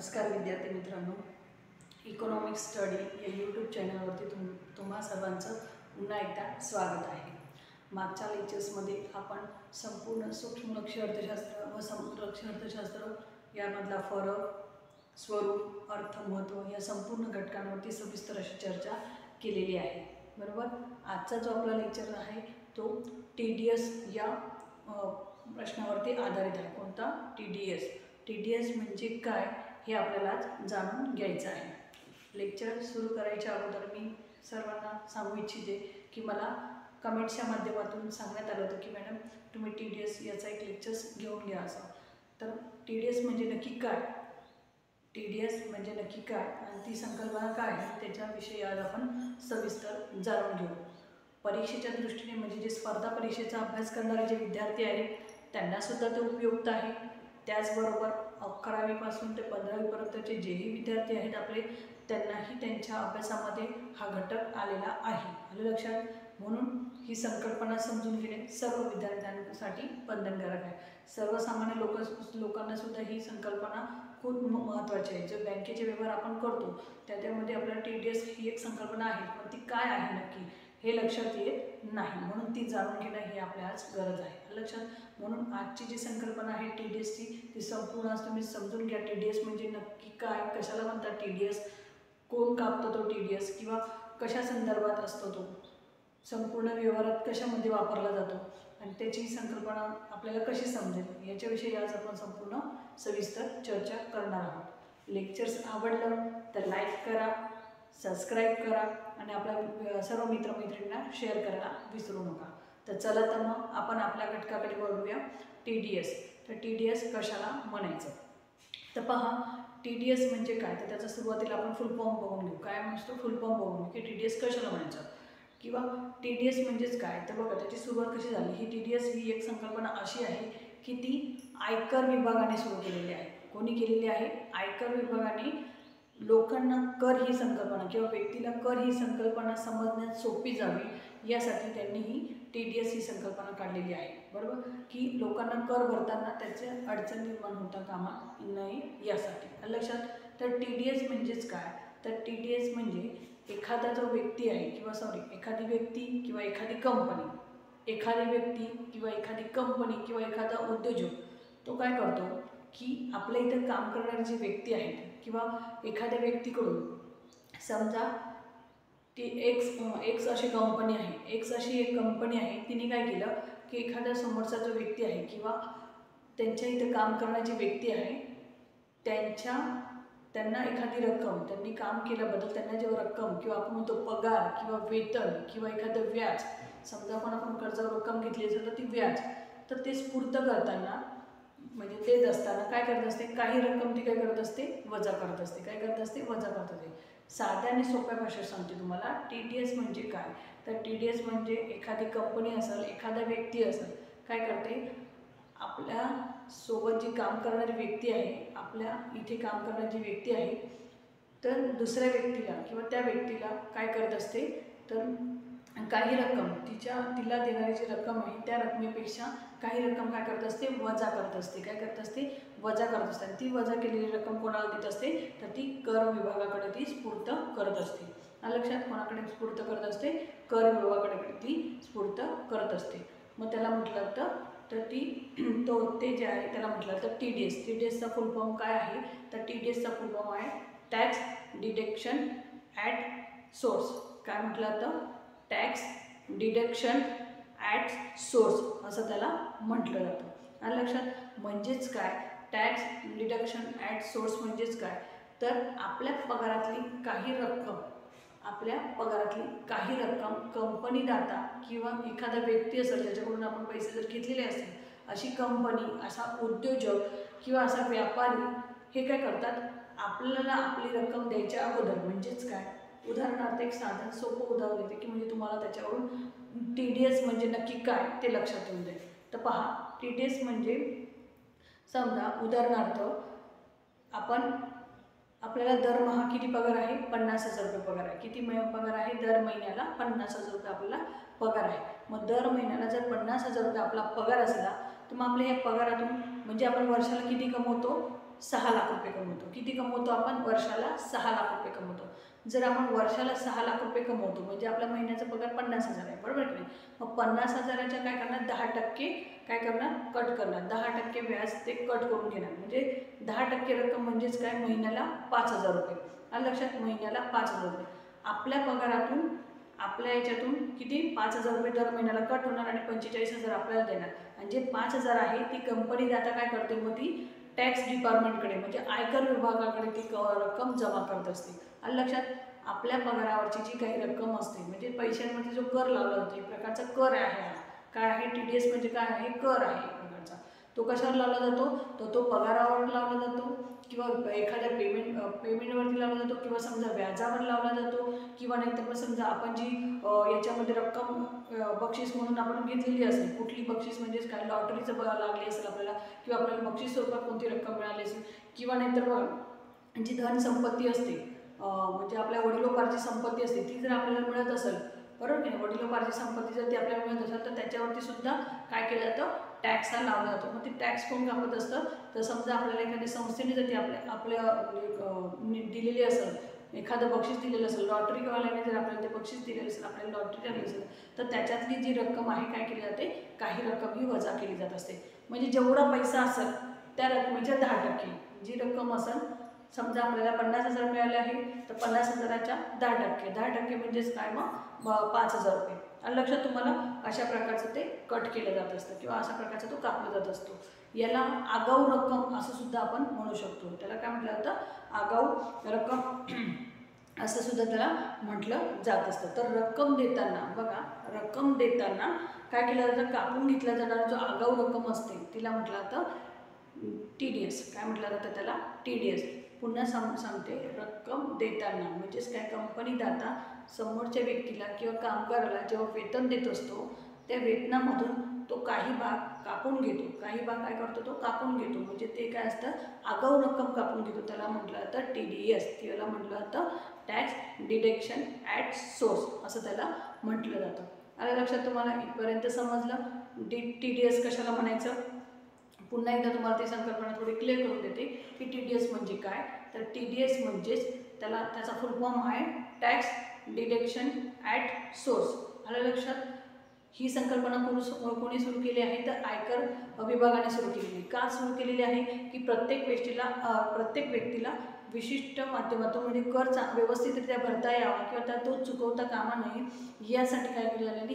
नमस्कार विद्यार्थी मित्रांनो, इकॉनॉमिक्स स्टडी या यूट्यूब चॅनलवरती तुम्हा सर्वांचं पुन्हा एकदा स्वागत आहे। मागच्या लेक्चर्समध्ये आपण संपूर्ण सूक्ष्म लक्ष्य अर्थशास्त्र व समग्र लक्ष्य अर्थशास्त्र यामधला फरक, स्वरूप, अर्थ, महत्त्व या संपूर्ण घटकांवरती सविस्तर अशी चर्चा केलेली आहे। बरोबर, आजचा जो आपला लेक्चर आहे तो TDS या प्रश्नावरती आधारित आहे। कोणता? TDS म्हणजे काय हे आपल्याला जाणून घ्यायचं आहे। लेक्चर सुरू करायच्या अगोदर मी सर्वांना सांगू इच्छिते की मला कमेंट्सच्या माध्यमातून सांगण्यात आलं होतं की मॅडम तुम्ही TDS याचा एक लेक्चर्स घेऊन घ्या असं। तर TDS म्हणजे नक्की काय, TDS म्हणजे नक्की काय आणि ती संकल्पना काय आहे त्याच्याविषयी आज आपण सविस्तर जाणून घेऊ। परीक्षेच्या दृष्टीने म्हणजे जे स्पर्धा परीक्षेचा अभ्यास करणारे जे विद्यार्थी आहेत त्यांनासुद्धा ते उपयुक्त आहे। त्याचबरोबर 11वी पासून ते 15वी पर्यंतचे जेही विद्यार्थी आहेत आपले त्यांनाही त्यांच्या अभ्यासामध्ये हा घटक आलेला आहे। आलं लक्षात? म्हणून ही संकल्पना समजून घेणे सर्व विद्यार्थ्यांसाठी बंधनकारक आहे। सर्वसामान्य लोकांना सुद्धा ही संकल्पना खूप महत्त्वाची आहे। जो बँकेचे व्यवहार आपण करतो त्यामध्ये आपल्याला TDS ही एक संकल्पना आहे, पण ती काय आहे नक्की हे लक्षात येत नाही, म्हणून ती जाणून घेणं ही आपल्या आज गरज आहे। लक्षात? म्हणून आजची जी संकल्पना आहे TDSची ती संपूर्ण आज तुम्ही समजून घ्या। TDS म्हणजे नक्की काय, कशाला म्हणतात TDS, कोण कापतो तो TDS किंवा कशा संदर्भात असतो तो, संपूर्ण व्यवहारात कशामध्ये वापरला जातो आणि त्याची संकल्पना आपल्याला कशी समजेल याच्याविषयी आज आपण संपूर्ण सविस्तर चर्चा करणार आहोत। लेक्चर्स आवडलं तर लाईक करा, सबस्क्राईब करा आणि आपल्या सर्व मित्रमैत्रिणींना शेअर करायला विसरू नका। तर चला तर मग आपण आपल्या घटकाकडे वळूया। TDS, तर TDS कशाला म्हणायचं तर पहा, TDS म्हणजे काय तर त्याचा सुरुवातीला आपण फुल फॉर्म बघून घेऊ। काय म्हणतो फुल फॉर्म बघून घेऊ की TDS कशाला म्हणायचं किंवा TDS म्हणजेच काय तर बघा त्याची सुरुवात कशी झाली। ही TDS ही एक संकल्पना अशी आहे की ती आयकर विभागाने सुरू केलेली आहे। कोणी केलेली आहे? आयकर विभागाने लोकांना कर ही संकल्पना किंवा व्यक्तीला कर ही संकल्पना समजण्यात सोपी जावी यासाठी त्यांनी ही TDS ही संकल्पना काढलेली आहे। बरोबर, की लोकांना कर भरताना त्याचे अडचण निर्माण होता कामा नये यासाठी। लक्षात? तर TDS म्हणजेच काय तर TDS म्हणजे एखादा जो व्यक्ती आहे किंवा एखादी व्यक्ती किंवा एखादी कंपनी, एखादी व्यक्ती किंवा एखादी कंपनी किंवा एखादा उद्योजक तो काय करतो की आपल्या इथं काम करणारे जे व्यक्ती आहेत किंवा एखाद्या व्यक्तीकडून समजा ती एक्स अशी कंपनी आहे, एक्स अशी एक कंपनी आहे, तिने काय केलं की एखाद्या समोरचा जो व्यक्ती आहे किंवा त्यांच्या इथं काम करणारी व्यक्ती आहे त्यांना एखादी रक्कम त्यांनी काम केल्याबद्दल त्यांना जेव्हा रक्कम किंवा आपण म्हणतो पगार किंवा वेतन किंवा एखादं व्याज, समजा आपण कर्जावर रक्कम घेतली असेल तर ती व्याज, तर ते स्फूर्त करताना म्हणजे देत असताना काय करत असते, काही रक्कम ती काय करत असते वजा करत असते। काय करत असते? वजा करत असते। साध्या आणि सोप्या भाषेत सांगते तुम्हाला TDS म्हणजे काय तर TDS म्हणजे एखादी कंपनी असेल, एखादा व्यक्ती असेल, काय करते आपल्या सोबत जी काम करणारी व्यक्ती आहे, आपल्या इथे काम करणारी जी व्यक्ती आहे तर दुसऱ्या व्यक्तीला किंवा त्या व्यक्तीला काय करत असते तर काही रक्कम तिला देणारी जी रक्कम आहे त्या रकमेपेक्षा काही रक्कम काय करत असते वजा करत असते। काय करत असते? वजा करत असते। ती वजा केलेली रक्कम कोणाला देत असते तर ती कर विभागाकडे ती स्फूर्त करत असते। लक्षात? कोणाकडे स्फूर्त करत असते? कर विभागाकडे ती स्फूर्त करत असते। मग त्याला म्हटलं तर ते जे आहे त्याला म्हटलं तर TDSचा फुल फॉर्म काय आहे तर TDSचा फुल फॉर्म आहे टॅक्स डिडक्शन ॲट सोर्स। काय म्हटलं तर टॅक्स डिडक्शन ॲट सोर्स असं त्याला म्हटलं जातं। लक्षात? म्हणजेच काय टॅक्स डिडक्शन ॲट सोर्स म्हणजेच काय तर आपल्या पगारातली काही रक्कम कंपनीदाता किंवा एखादा व्यक्ती असेल ज्याच्याकडून आपण पैसे जर घेतलेले असतील, अशी कंपनी, असा उद्योजक किंवा असा व्यापारी हे काय करतात आपल्याला आपली रक्कम द्यायच्या अगोदर, म्हणजेच काय उदाहरणार्थ एक साधं सोपं उदाहरण देते की म्हणजे तुम्हाला त्याच्यावरून TDS म्हणजे नक्की काय ते लक्षात येऊन जाईल। तर पहा, TDS म्हणजे समजा उदाहरणार्थ आपल्याला दरमहा किती पगार आहे? 50,000 रुपये पगार आहे। किती पगार आहे? दर महिन्याला 50,000 रुपये आपल्याला पगार आहे। मग दर महिन्याला जर 50,000 रुपये आपला पगार असला तर मग आपल्या या पगारातून म्हणजे आपण वर्षाला किती कमवतो 6 लाख रुपये कमवतो. किती कमवतो आपण? वर्षाला 6 लाख रुपये कमवतो. जर आपण वर्षाला 6 लाख रुपये कमवतो म्हणजे आपला महिन्याचा पगार 50,000 आहे, बरोबर की नाही? मग 50,000च्या काय करणार? 10% काय करणार? कट करणार. 10% व्याज ते कट करून घेणार. म्हणजे 10% रक्कम म्हणजेच काय? महिन्याला 5,000 रुपये. आलं लक्षात? महिन्याला 5,000 रुपये. आपल्या पगारातून आपल्या याच्यातून किती? 5,000 रुपये दर महिन्याला कट होणार आणि 45,000 आपल्याला देणार. आणि जे 5,000 आहे ती कंपनी आता काय करते? मग ती टॅक्स डिपार्टमेंटकडे म्हणजे आयकर विभागाकडे ती रक्कम जमा करत असते. आलं लक्षात? आपल्या पगारावरची जी काही रक्कम असते म्हणजे पैशांमध्ये जो कर लावला जातो, एक प्रकारचा कर आहे. काय आहे? TDS म्हणजे काय आहे? कर आहे एक प्रकारचा. तो कशावर लावला जातो? तो पगारावर लावला जातो किंवा एखाद्या पेमेंटवरती लावला जातो किंवा समजा व्याजावर लावला जातो किंवा नाहीतर मग समजा आपण जी याच्यामध्ये रक्कम बक्षीस म्हणून आपण घेतलेली असेल, कुठली बक्षीस म्हणजेच काय? लॉटरीचं लागली असेल आपल्याला किंवा आपल्याला बक्षीस स्वरूपात कोणती रक्कम मिळाली असेल किंवा नाहीतर बघा जी धनसंपत्ती असते म्हणजे आपल्या वडिलोपार्जित संपत्ती असते ती जर आपल्याला मिळत असेल, बरोबर की नाही? वडिलोपार्जित संपत्ती जर ती आपल्याला मिळत असेल तर त्याच्यावरती सुद्धा काय केलं जातं? टॅक्स हा लावला जातो. मग ती टॅक्स कोण कापत असतं? तर समजा आपल्याला एखाद्या संस्थेने जर ती आपल्या दिलेली असेल, एखादं बक्षीस दिलेलं असेल, लॉटरीवाल्याने जर आपल्याला ते बक्षीस दिलेलं असेल, आपल्याला लॉटरी आली असेल तर त्याच्यातली जी रक्कम आहे काय केली जाते? काही रक्कम ही वजा केली जात असते. म्हणजे जेवढा पैसा असेल त्या रकमेच्या 10% जी रक्कम असेल, समजा आपल्याला 50,000 मिळाले आहे तर 50,000च्या 10%. 10% म्हणजेच काय? मग 5,000 रुपये. आणि लक्षात तुम्हाला अशा प्रकारचं ते कट केलं जात असतं किंवा अशा प्रकारचा तो कापला जात असतो. याला आगाऊ रक्कम असं सुद्धा आपण म्हणू शकतो. त्याला काय म्हटलं जातं? आगाऊ रक्कम असं सुद्धा त्याला म्हटलं जात असतं. तर रक्कम देताना बघा, रक्कम देताना काय केलं जातं? कापून घेतला जाणारा जो आगाऊ रक्कम असते तिला म्हटलं जातं TDS. काय म्हटलं जातं त्याला? TDS. पुन्हा सांगते, रक्कम देताना म्हणजेच काय? कंपनीदाता समोरच्या व्यक्तीला किंवा कामगाराला जेव्हा वेतन देत असतो त्या वेतनामधून तो काही भाग कापून घेतो. काही भाग काय करतो? तो कापून घेतो. म्हणजे ते काय असतं? आगाऊ रक्कम कापून घेतो. त्याला म्हटलं जातं TDS. त्याला म्हटलं जातं टॅक्स डिडक्शन ॲट सोर्स असं त्याला म्हटलं जातं. आलं लक्षात तुम्हाला? इथपर्यंत समजलं TDS कशाला म्हणायचं? पुन्हा एकदा तुम्हाला ती संकल्पना थोडी क्लिअर करून देते की TDS म्हणजे काय? तर TDS म्हणजेच त्याचा फुल फॉर्म आहे टॅक्स डिडक्शन ॲट सोर्स. आलं लक्षात? ही संकल्पना कोणी सुरू केली आहे? तर आयकर विभागाने सुरू केलेली. का सुरू केलेली आहे? की प्रत्येक व्यक्तीला विशिष्ट माध्यमातून म्हणजे कर व्यवस्थितरित्या भरता यावा किंवा तो चुकवता कामा नये यासाठी काय केली झालेली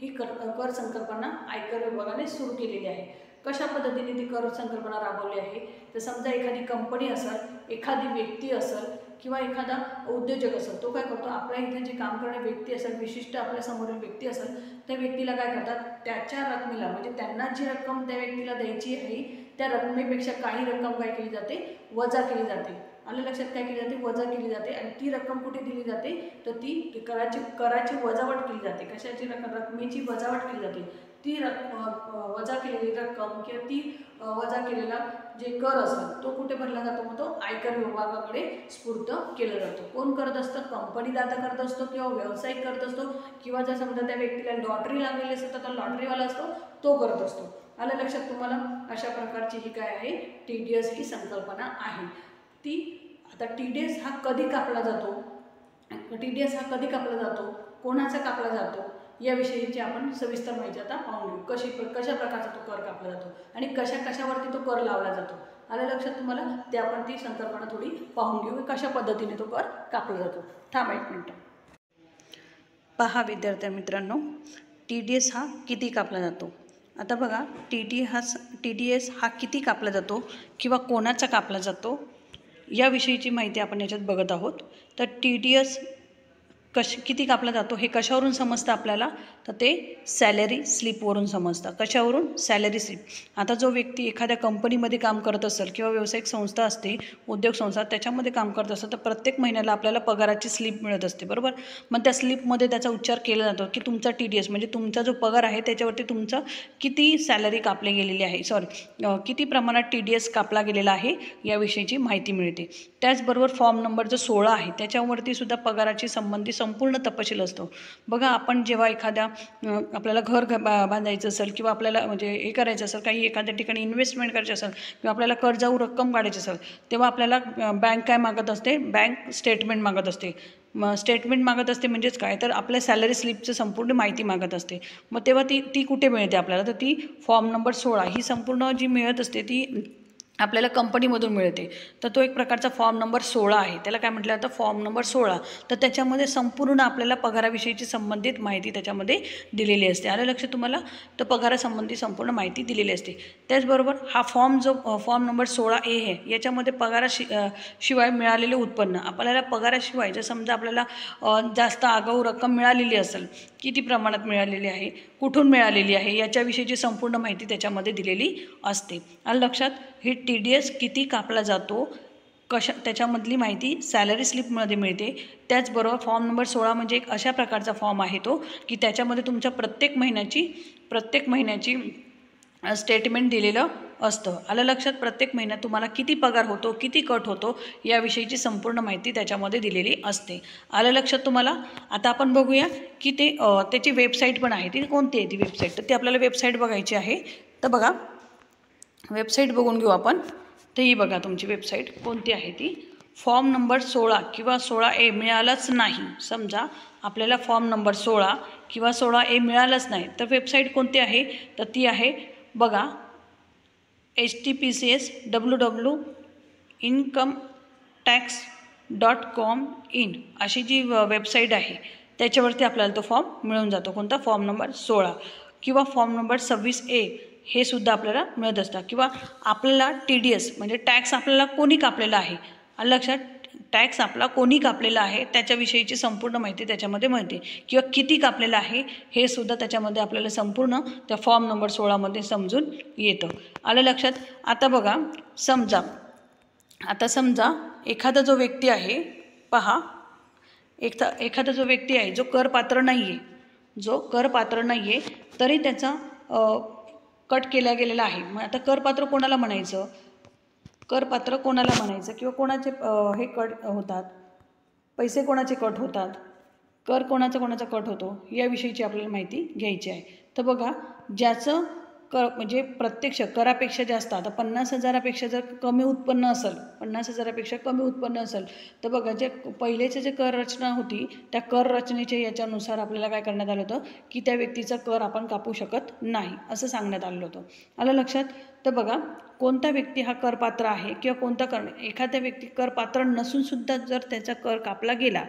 ही कर संकल्पना आयकर विभागाने सुरू केलेली आहे. कशा पद्धतीने ती कर संकल्पना राबवली आहे? तर समजा एखादी कंपनी असेल, एखादी व्यक्ती असेल किंवा एखादा उद्योजक असेल, तो काय करतो? आपल्या इथे जे काम करणारी व्यक्ती असेल, विशिष्ट आपल्या समोरील व्यक्ती असेल, त्या व्यक्तीला काय करतात? त्याच्या रकमेला म्हणजे त्यांना जी रक्कम त्या व्यक्तीला द्यायची आहे त्या रकमेपेक्षा काही रक्कम काय केली जाते? वजा केली जाते. आलं लक्षात? काय केली जाते? वजा केली जाते. आणि ती रक्कम कुठे दिली जाते? तर ती कराची वजावट केली जाते. कशाची? रकमेची वजावट केली जाते. ती वजा केलेली रक्कम किंवा ती वजा केलेला जे कर असेल तो कुठे भरला जातो? मग तो आयकर विभागाकडे स्फूर्त केला जातो. कोण करत असतं? कंपनीदाता करत असतो किंवा व्यावसायिक करत असतो किंवा जर समजा त्या व्यक्तीला लॉटरी लागलेली असेल तर तो लॉटरीवाला असतो, तो करत असतो. आलं लक्षात तुम्हाला? अशा प्रकारची ही काय आहे? TDS ही संकल्पना आहे. ती आता TDS हा कधी कापला जातो? TDS हा कधी कापला जातो? कोणाचा कापला जातो? याविषयीची आपण सविस्तर माहिती आता पाहून घेऊ. कशा प्रकारचा तो कर कापला जातो आणि कशावरती तो कर लावला जातो. आलं लक्षात तुम्हाला? ते आपण ती संकल्पना थोडी पाहून घेऊ कशा पद्धतीने तो कर कापला जातो. थांबा एक मिनिट. पहा विद्यार्थी मित्रांनो, TDS हा किती कापला जातो? आता बघा, TDS हा किती कापला जातो किंवा कोणाचा कापला जातो याविषयीची माहिती आपण याच्यात बघत आहोत. तर TDS किती कापला जातो हे कशावरून समजतं आपल्याला? तर ते सॅलरी स्लिपवरून समजतं. कशावरून? Salary slip. आता जो व्यक्ती एखाद्या कंपनीमध्ये काम करत असेल किंवा व्यावसायिक संस्था असते, उद्योग संस्था, त्याच्यामध्ये काम करत असेल तर प्रत्येक महिन्याला आपल्याला पगाराची स्लिप मिळत असते, बरोबर? मग त्या स्लिपमध्ये त्याचा उच्चार केला जातो की तुमचा TDS म्हणजे तुमचा जो पगार आहे त्याच्यावरती तुमचं किती सॅलरी कापली गेलेली आहे, किती प्रमाणात TDS कापला गेलेला आहे याविषयीची माहिती मिळते. त्याचबरोबर फॉर्म नंबर जो 16 आहे त्याच्यावरती सुद्धा पगाराची संबंधित संपूर्ण तपशील असतो. बघा, आपण जेव्हा एखाद्या आपल्याला बांधायचं असेल किंवा आपल्याला म्हणजे हे करायचं असेल, काही एखाद्या ठिकाणी इन्व्हेस्टमेंट करायची असेल किंवा आपल्याला कर्जाऊ रक्कम काढायची असेल, तेव्हा आपल्याला बँक काय मागत असते, बँक स्टेटमेंट मागत असते. स्टेटमेंट मागत असते म्हणजेच काय, तर आपल्या सॅलरी स्लिपचं संपूर्ण माहिती मागत असते. मग तेव्हा ती कुठे मिळते आपल्याला, तर ती फॉर्म नंबर 16 ही संपूर्ण जी मिळत असते ती आपल्याला कंपनीमधून मिळते. तर तो एक प्रकारचा फॉर्म नंबर 16 आहे. त्याला काय म्हटलं जातं, फॉर्म नंबर 16. तर त्याच्यामध्ये संपूर्ण आपल्याला पगाराविषयीची संबंधित माहिती त्याच्यामध्ये दिलेली असते. आलं लक्षात तुम्हाला, तर पगारासंबंधी संपूर्ण माहिती दिलेली असते. त्याचबरोबर हा फॉर्म नंबर 16A आहे, याच्यामध्ये शिवाय मिळालेले उत्पन्न, आपल्याला पगाराशिवाय जर समजा आपल्याला जास्त आगाऊ रक्कम मिळालेली असेल, किती प्रमाणात मिळालेली आहे, कुठून मिळालेली आहे, याच्याविषयीची संपूर्ण माहिती त्याच्यामध्ये दिलेली असते. आलं लक्षात. हे TDS किती कापला जातो, त्याच्यामधली माहिती सॅलरी स्लिपमध्ये मिळते. त्याचबरोबर फॉर्म नंबर 16 म्हणजे एक अशा प्रकारचा फॉर्म आहे तो, की त्याच्यामध्ये तुमच्या प्रत्येक महिन्याची स्टेटमेंट दिलेलं असतं. आलं लक्षात. प्रत्येक महिन्यात तुम्हाला किती पगार होतो, किती कट होतो, याविषयीची संपूर्ण माहिती त्याच्यामध्ये दिलेली असते. आलं लक्षात तुम्हाला. आता आपण बघूया की त्याची वेबसाईट पण आहे. ती कोणती आहे ती वेबसाईट, तर ती आपल्याला वेबसाईट बघायची आहे. तर बघा, वेबसाईट बघून घेऊ आपण. तर ही बघा तुमची वेबसाईट कोणती आहे ती. फॉर्म नंबर 16 किंवा 16A मिळालाच नाही, समजा आपल्याला फॉर्म नंबर 16 किंवा 16A मिळालंच नाही, तर वेबसाईट कोणती आहे, तर ती आहे बघा https www.incometax.com.in अशी जी वेबसाईट आहे, त्याच्यावरती आपल्याला तो फॉर्म मिळून जातो. कोणता, फॉर्म नंबर 16 किंवा फॉर्म नंबर 26A हे सुद्धा आपल्याला मिळत असतं. किंवा आपल्याला TDS म्हणजे टॅक्स आपल्याला कोणी कापलेला आहे, लक्षात, टॅक्स आपला कोणी कापलेला आहे त्याच्याविषयीची संपूर्ण माहिती त्याच्यामध्ये मिळते. किंवा किती कापलेलं आहे हे सुद्धा त्याच्यामध्ये आपल्याला संपूर्ण त्या फॉर्म नंबर 16मध्ये समजून येतं. आलं लक्षात. आता बघा, समजा एखादा जो व्यक्ती आहे, पहा, एखादा जो व्यक्ती आहे जो करपात्र नाही आहे, तरी त्याचा कट केला गेलेला आहे. मग आता करपात्र कोणाला म्हणायचं, किंवा कोणाचे हे कट होतात, पैसे कोणाचे कट होतात, कर कोणाचा कट होतो, याविषयीची आपल्याला माहिती घ्यायची आहे. तर बघा, ज्याचं म्हणजे प्रत्यक्ष करापेक्षा जास्त, आता 50,000पेक्षा जर कमी उत्पन्न असेल, तर बघा, जे पहिलेचे जे कर रचना होती, त्या कर रचनेच्या याच्यानुसार आपल्याला काय करण्यात आलं होतं, की त्या व्यक्तीचा कर आपण कापू शकत नाही असं सांगण्यात आलं होतं. आलं लक्षात. तर बघा, कोणता व्यक्ती हा करपात्र आहे किंवा एखाद्या व्यक्ती करपात्र नसून सुद्धा जर त्याचा कर कापला गेला,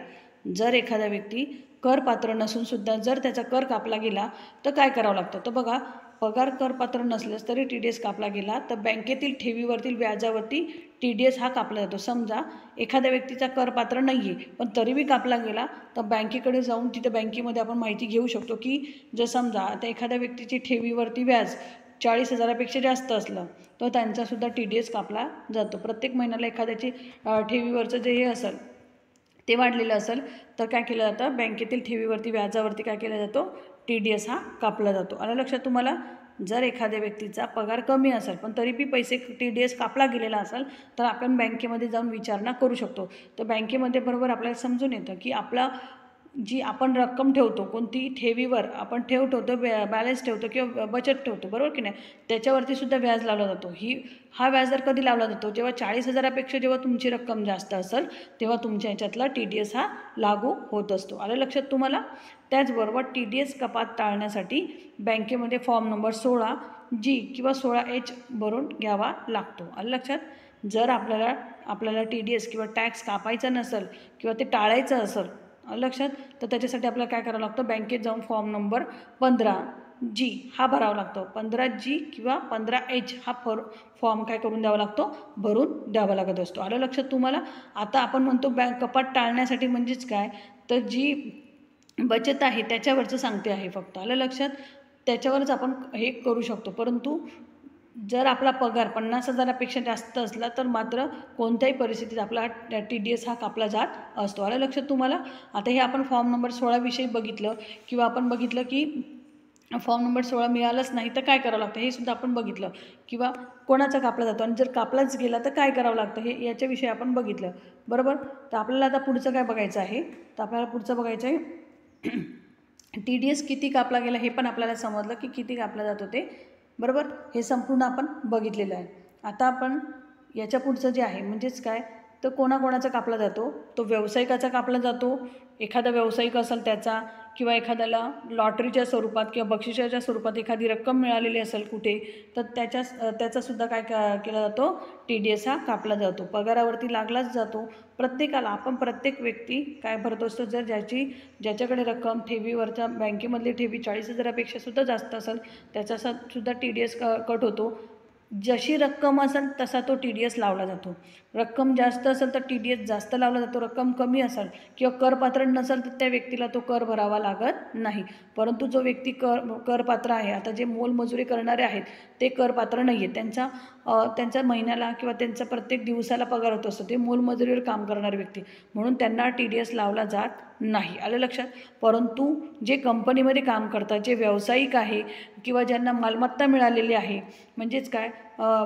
एखादा व्यक्ती करपात्र नसून सुद्धा जर त्याचा कर कापला गेला, तर काय करावं लागतं, तर बघा, पगार करपात्र नसल्यास तरी TDS कापला गेला तर बँकेतील ठेवीवरतील व्याजावरती TDS हा कापला जातो. समजा एखाद्या व्यक्तीचा करपात्र नाही आहे पण तरी बी कापला गेला, तर बँकेकडे जाऊन तिथे बँकेमध्ये आपण माहिती घेऊ शकतो की जर समजा आता एखाद्या व्यक्तीची ठेवीवरती व्याज 40,000पेक्षा जास्त असलं तर त्यांचासुद्धा TDS कापला जातो. प्रत्येक महिन्याला एखाद्याची ठेवीवरचं जे हे असेल ते वाढलेलं असेल तर काय केलं जातं, बँकेतील ठेवीवरती व्याजावरती काय केला जातो, TDS हा कापला जातो. आलं लक्षात तुम्हाला. जर एखाद्या व्यक्तीचा पगार कमी असेल पण तरी बी पैसे TDS कापला गेलेला असेल तर आपण बँकेमध्ये जाऊन विचारणा करू शकतो. तर बँकेमध्ये बरोबर आपल्याला समजून येतं की आपला जी आपण रक्कम ठेवतो, कोणती ठेवीवर आपण ठेवतो, बॅलन्स ठेवतो किंवा बचत ठेवतो, बरोबर की नाही, त्याच्यावरती सुद्धा व्याज लावला जातो. हा व्याज दर कधी लावला जातो, जेव्हा 40,000पेक्षा जेव्हा तुमची रक्कम जास्त असेल तेव्हा तुमच्या ह्याच्यातला TDS हा लागू होत असतो. आलं लक्षात तुम्हाला. त्याचबरोबर TDS कपात टाळण्यासाठी बँकेमध्ये फॉर्म नंबर 16G किंवा 16H भरून घ्यावा लागतो. आलं लक्षात. जर आपल्याला TDS किंवा टॅक्स कापायचा नसेल किंवा ते टाळायचं असेल, लक्षात, तर त्याच्यासाठी आपल्याला काय करावं लागतं, बँकेत जाऊन फॉर्म नंबर 15G हा भरावा लागतो. 15G किंवा 15H हा फॉर्म काय करून द्यावा लागतो, भरून द्यावा लागत असतो. आलं लक्षात तुम्हाला. आता आपण म्हणतो कपात टाळण्यासाठी म्हणजेच काय, तर जी बचत आहे त्याच्यावरचं सांगते आहे फक्त. आलं लक्षात. त्याच्यावरच आपण हे करू शकतो. परंतु जर आपला पगार 50,000पेक्षा जास्त असला तर मात्र कोणत्याही परिस्थितीत आपला TDS हा कापला जात असतो. आलं लक्षात तुम्हाला. आता हे आपण फॉर्म नंबर 16 बघितलं किंवा आपण बघितलं की फॉर्म नंबर 16 मिळालंच नाही तर काय करावं लागतं हे सुद्धा आपण बघितलं, किंवा कोणाचा कापला जातो आणि जर कापलाच गेला तर काय करावं लागतं हे याच्याविषयी आपण बघितलं, बरोबर. तर आपल्याला आता पुढचं काय बघायचं आहे, तर आपल्याला पुढचं बघायचं आहे TDS किती कापला गेला हे पण आपल्याला समजलं की किती कापला जातो ते, बरोबर. हे संपूर्ण आपण बघितलेलं आहे. आता आपण याच्या पुढचं जे आहे म्हणजेच काय, तर कोणाकोणाचा कापला जातो, तो व्यावसायिकाचा कापला जातो. एखादा व्यावसायिक असेल त्याचा, किंवा एखाद्याला लॉटरीच्या स्वरूपात किंवा बक्षिसाच्या स्वरूपात एखादी रक्कम मिळालेली असेल कुठे, तर त्याचासुद्धा काय केला जातो, TDS हा कापला जातो. पगारावरती लागलाच जातो प्रत्येकाला. आपण प्रत्येक व्यक्ती काय भरत असतो, जर ज्याच्याकडे रक्कम ठेवीवरच्या बँकेमधली ठेवी 40,000पेक्षा सुद्धा जास्त असेल त्याचासुद्धा TDS कट होतो. जशी रक्कम असेल तसा तो TDS लावला जातो. रक्कम जास्त असेल तर TDS जास्त लावला जातो. रक्कम कमी असेल किंवा करपात्र नसेल तर त्या व्यक्तीला तो कर भरावा लागत नाही. परंतु जो व्यक्ती करपात्र आहे, आता जे मोलमजुरी करणारे आहेत ते करपात्र नाही आहेत. त्यांचा महिन्याला किंवा त्यांचा प्रत्येक दिवसाला पगार होत असतो. ते मोलमजुरीवर काम करणारे व्यक्ती, म्हणून त्यांना TDS लावला जात नाही. आलं लक्षात. परंतु जे कंपनीमध्ये काम करतात, जे व्यावसायिक आहे किंवा ज्यांना मालमत्ता मिळालेली आहे, म्हणजेच काय,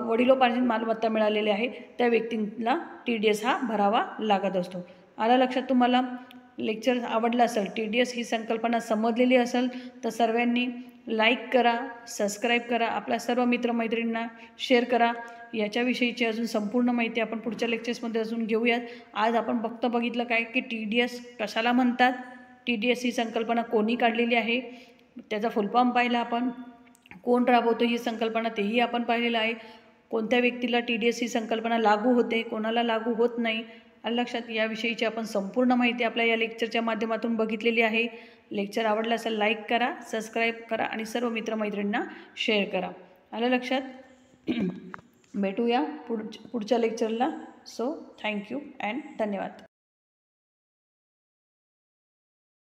वडिलोपार्जित मालमत्ता मिळालेली आहे, त्या व्यक्तींना TDS हा भरावा लागत असतो. आलं लक्षात तुम्हाला. लेक्चर आवडलं असेल, TDS ही संकल्पना समजलेली असेल तर सर्वांनी लाईक करा, सबस्क्राईब करा, आपल्या सर्व मित्रमैत्रिणींना शेअर करा. याच्याविषयीची अजून संपूर्ण माहिती आपण पुढच्या लेक्चर्समध्ये अजून घेऊयात. आज आपण फक्त बघितलं काय की TDS कशाला म्हणतात, TDS ही संकल्पना कोणी काढलेली आहे, त्याचा फुलफॉर्म पाहिला आपण, कोण राबवतो ही संकल्पना तेही आपण पाहिलेलं आहे, कोणत्या व्यक्तीला TDS ही संकल्पना लागू होते, कोणाला लागू होत नाही. लक्षात. याविषयीची आपण संपूर्ण माहिती आपल्या या लेक्चरच्या माध्यमातून बघितलेली आहे. लेक्चर आवडलं असेल लाईक करा, सबस्क्राईब करा आणि सर्व मित्रमैत्रिणींना शेअर करा. आलं लक्षात. भेटूया पुढच्या लेक्चरला. सो थँक्यू अँड धन्यवाद.